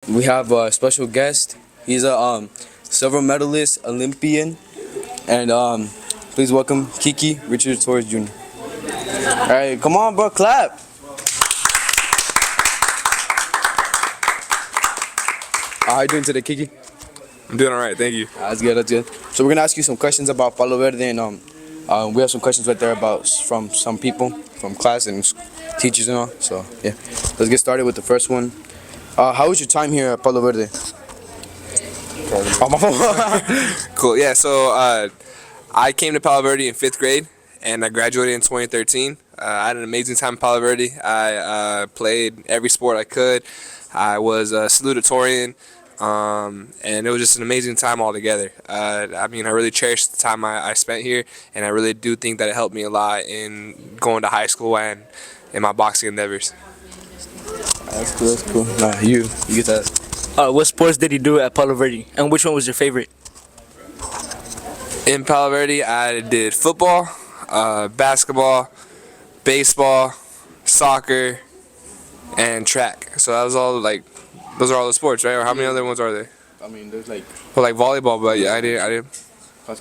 we have a special guest. He's a silver medalist, Olympian, and please welcome Kiki Richard Torrez Jr. All right, come on, bro, clap. How you doing today, Kiki? I'm doing all right, thank you. That's good, that's good. So we're gonna ask you some questions about Palo Verde, and we have some questions right there about from some people from class and teachers and all. So yeah, let's get started with the first one. How was your time here at Palo Verde? Cool. Yeah. So I came to Palo Verde in 5th grade, and I graduated in 2013. I had an amazing time at Palo Verde. I played every sport I could. I was a salutatorian. And it was just an amazing time altogether. I mean, I really cherish the time I spent here, and I really do think that it helped me a lot in going to high school and in my boxing endeavors. That's cool, that's cool. Nah, you get that. What sports did you do at Palo Verde, and which one was your favorite? In Palo Verde, I did football, basketball, baseball, soccer, and track. So that was all those are all the sports, right? Or how many other ones are there? I mean, there's like. Well, like volleyball, but yeah, I did.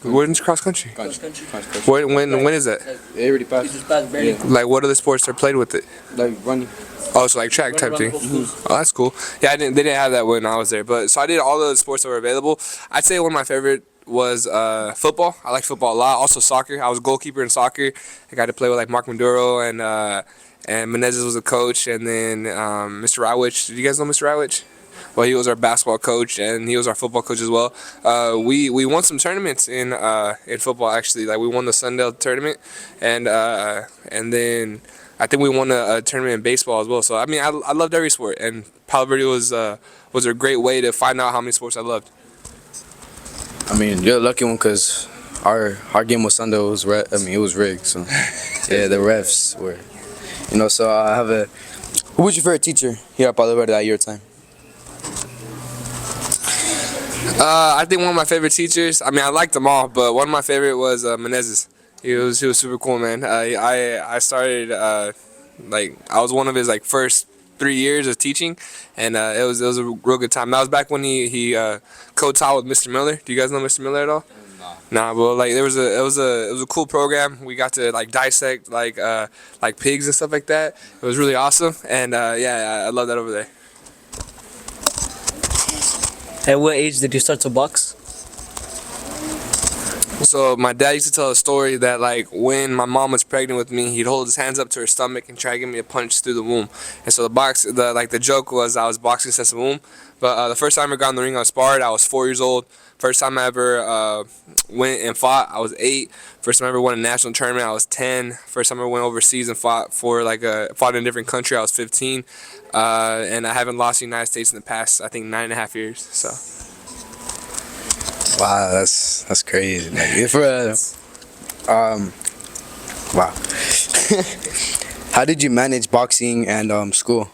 When's cross country? Cross country. When is that? It already passed. Yeah. Like, what other sports are played with it? Like running. Oh, so like track type thing. Oh, that's cool. Yeah, they didn't have that when I was there, but so I did all the sports that were available. I'd say one of my favorite was football. I like football a lot. Also soccer. I was a goalkeeper in soccer. I got to play with like Mark Maduro and Menezes was a coach, and then Mr. Rywich. Did you guys know Mr. Rywich? Well, he was our basketball coach, and he was our football coach as well. We won some tournaments in football, actually. Like, we won the Sundale tournament, and then I think we won a tournament in baseball as well. So I mean, I loved every sport, and Palo Verde was a great way to find out how many sports I loved. I mean, you're a lucky one because our game with Sundale was it was rigged. So yeah, the refs were, So I have a. Who was your favorite teacher here at Palo Verde at your time? I think one of my favorite teachers. I mean, I liked them all, but one of my favorite was Menezes. He was super cool, man. I started I was one of his first 3 years of teaching, and it was a real good time. That was back when he co-taught with Mr. Miller. Do you guys know Mr. Miller at all? Nah, but it was a cool program. We got to dissect pigs and stuff like that. It was really awesome, and yeah, I love that over there. At what age did you start to box? So my dad used to tell a story that when my mom was pregnant with me, he'd hold his hands up to her stomach and try to give me a punch through the womb. And so the joke was I was boxing since the womb. But the first time I got in the ring, I was sparred. I was 4 years old. First time I ever went and fought, I was 8. First time I ever won a national tournament, I was 10. First time I ever went overseas and fought fought in a different country, I was 15. And I haven't lost the United States in the past, I think, 9.5 years. So. Wow, that's crazy. Wow. How did you manage boxing and school?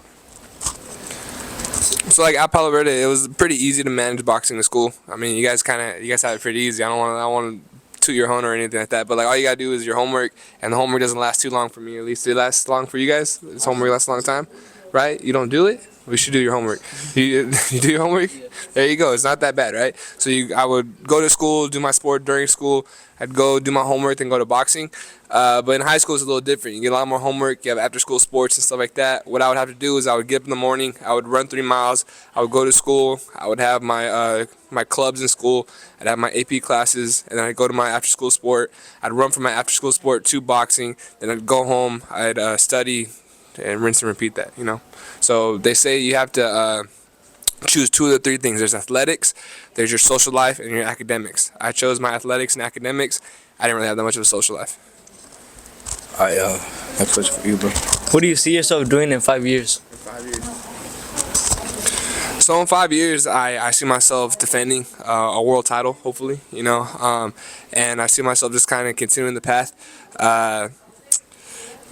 So at Palo Verde, it was pretty easy to manage boxing in school. I mean, you guys have it pretty easy. I don't want to toot your horn or anything like that, but all you gotta do is your homework, and the homework doesn't last too long for me. At least it lasts long for you guys. This homework lasts a long time, right? You don't do it? We should do your homework. You do your homework? There you go. It's not that bad, right? So I would go to school, do my sport during school. I'd go do my homework, then go to boxing. But in high school, it's a little different. You get a lot more homework. You have after-school sports and stuff like that. What I would have to do is I would get up in the morning. I would run 3 miles. I would go to school. I would have my clubs in school. I'd have my AP classes, and then I'd go to my after-school sport. I'd run from my after-school sport to boxing. Then I'd go home. I'd study and rinse and repeat that, So they say you have to choose 2 of the 3 things. There's athletics, there's your social life, and your academics. I chose my athletics and academics. I didn't really have that much of a social life. Next question for you, bro. What do you see yourself doing in 5 years? So in 5 years, I see myself defending a world title, hopefully, and I see myself just kind of continuing the path.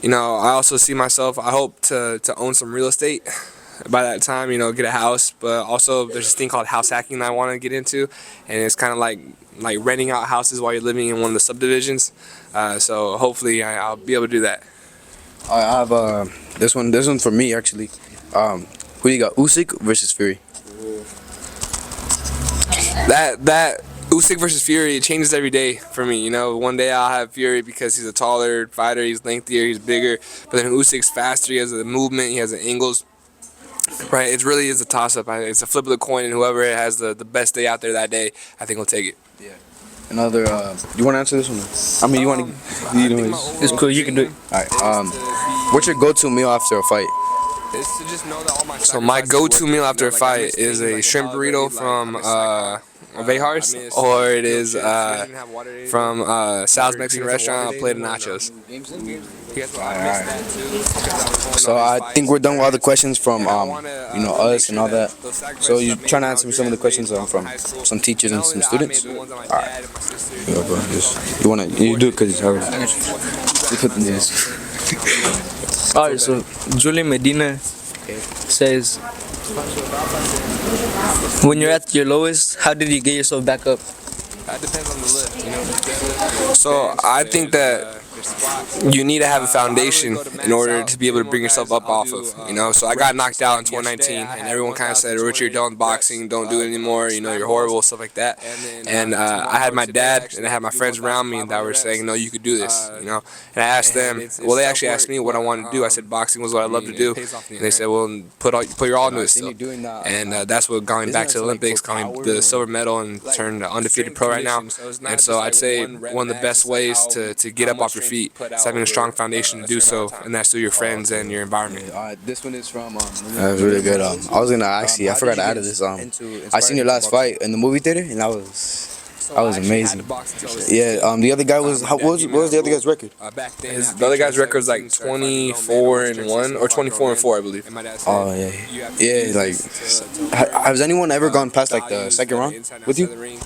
I also see myself, I hope to own some real estate by that time, get a house. But also there's this thing called house hacking that I want to get into, and it's kind of like renting out houses while you're living in one of the subdivisions. So hopefully I'll be able to do that. I have this one for me actually. Who you got, Usyk versus Fury? that Usyk versus Fury, it changes every day for me. You know, one day I'll have Fury because he's a taller fighter, he's lengthier, he's bigger. But then Usyk's faster, he has the movement, he has the angles. Right, it really is a toss-up. It's a flip of the coin, and whoever has the best day out there that day, I think will take it. Yeah. Another. You want to answer this one? I mean, you want to. It's cool. You can do it. All right. What's your go-to meal after a fight? So my go-to meal after a fight is a shrimp burrito from Vejar's, or it is from Sal's Mexican restaurant, a plate of nachos. So I think we're done with all the questions from us and all that. So you trying to answer some of the questions from some teachers and some students? All right. Yeah, bro. You do it because it's hard. You put them this. All right. So Julian Medina says, when you're at your lowest, how did you get yourself back up? That depends on the lift, you know. So I think that you need to have a foundation in order to be able to bring yourself up off of, you know. So I got knocked out in 2019, and everyone kind of said, Richard, you're done with boxing, don't do it anymore, you know, you're horrible, stuff like that. And I had my dad and I had my friends around me that were saying, no, you could do this, you know. And I asked them, well, they actually asked me what I wanted to do. I said boxing was what I love to do, and they said, well, put your all into it still. And that's what got me back to the Olympics, got me the silver medal, and turned undefeated pro right now. And so I'd say one of the best ways to get up off your feet is having a strong foundation to do so, and that's through your friends and your environment. This one is from. That was really good. I was gonna actually, I forgot to add this. I seen your last fight in the movie theater, and that was amazing. Yeah. The other guy was. What was the other guy's record? The other guy's record was like 24-1 or 24-4, I believe. Oh yeah. Yeah. Like, has anyone ever gone past like the second round with you?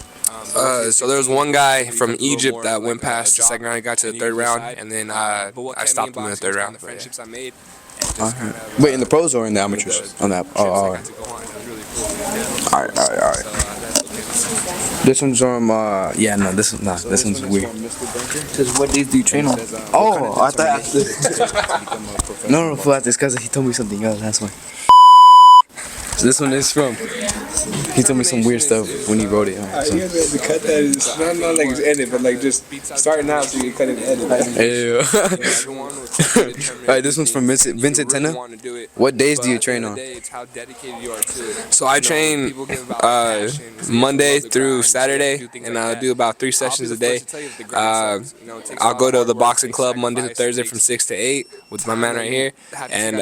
So there was one guy from Egypt that went past the second round. He got to the third round, and then I stopped him in the third round. Wait, in the pros or in the amateurs? On that. Oh, all right. All right. This one's from. This one's weird. Says, what days do you train on? Oh, I thought. No, after this because he told me something else. That's why. So this one is from. He told me some weird stuff when he wrote it. So. You guys have to cut that. It's not like it's edited, but like just starting out so you can cut it and edit. Yeah. Alright, this one's from Vincent Tenna. What days do you train on? So I train Monday through Saturday, and I'll do about 3 sessions a day. I'll go to the boxing club Monday to Thursday from 6 to 8 with my man right here, and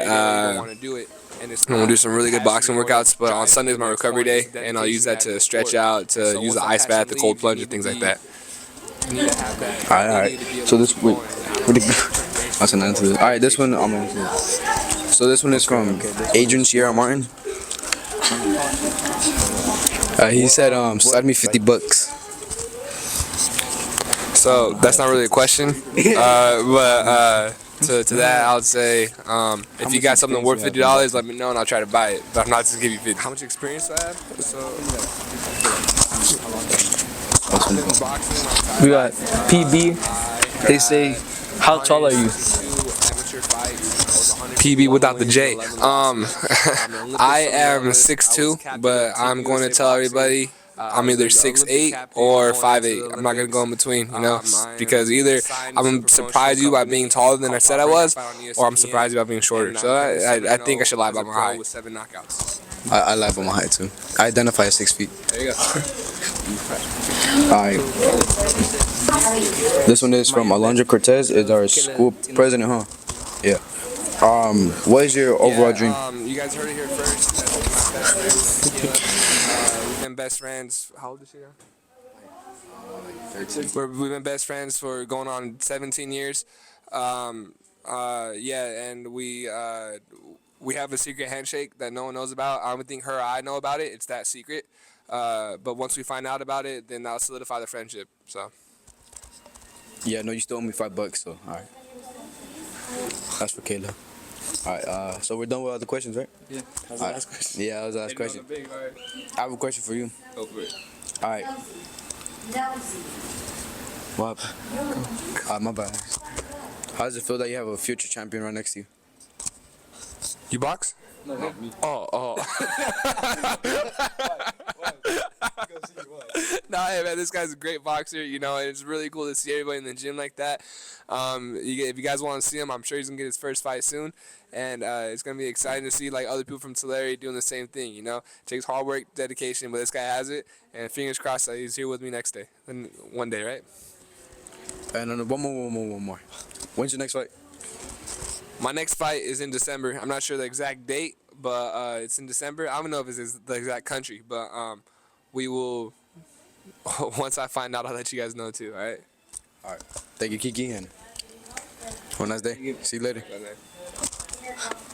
we'll do some really good boxing workouts, but on Sunday is my recovery day, and I'll use that to stretch out, to use the ice bath, the cold plunge, and things like that. Alright. So this, I'll send that to this. Alright, this one, I'm going to. So this one is from Adrian Sierra Martin. He said, slide me $50. So that's not really a question, but to that, I would say, if you got something worth $50, let me know and I'll try to buy it. But I'm not just give you 50. How much experience do I have? We got PB. They say, how tall are you? PB without the J. I am 6'2", but I'm going to tell everybody I'm either 6'8" or 5'8". I'm not gonna go in between, you know, because either I'm surprised you by being taller than I said I was, or I'm surprised you by being shorter. So I think I should lie about my height. I lie about my height too. I identify as 6 feet. There you go. Alright. This one is from Alondra Cortez. Is our school president, huh? Yeah. What is your overall dream? You guys heard it here first. We've been best friends. How old is she now? 13. We've been best friends for going on 17 years. And we have a secret handshake that no one knows about. I don't think her or I know about it. It's that secret. But once we find out about it, then that'll solidify the friendship. So. Yeah, no, you still owe me $5, so all right. That's for Kayla. All right, so we're done with all the questions, right? Yeah. That was the last question. Yeah, that was the last question. I have a question for you. Go for it. All right. What? My bad. How does it feel that you have a future champion right next to you? You box? No, not me. Oh. What? Go see what? Nah, hey, man, this guy's a great boxer, you know, and it's really cool to see everybody in the gym like that. If you guys want to see him, I'm sure he's gonna get his first fight soon, and it's gonna be exciting to see like other people from Tulare doing the same thing. You know, it takes hard work, dedication, but this guy has it, and fingers crossed that he's here with me next day, and one day, right? And one more. When's your next fight? My next fight is in December. I'm not sure the exact date, but it's in December. I don't know if it's the exact country, but we will. Once I find out, I'll let you guys know too. All right. All right. Thank you, Kiki, and have a nice day. See you later. Bye-bye.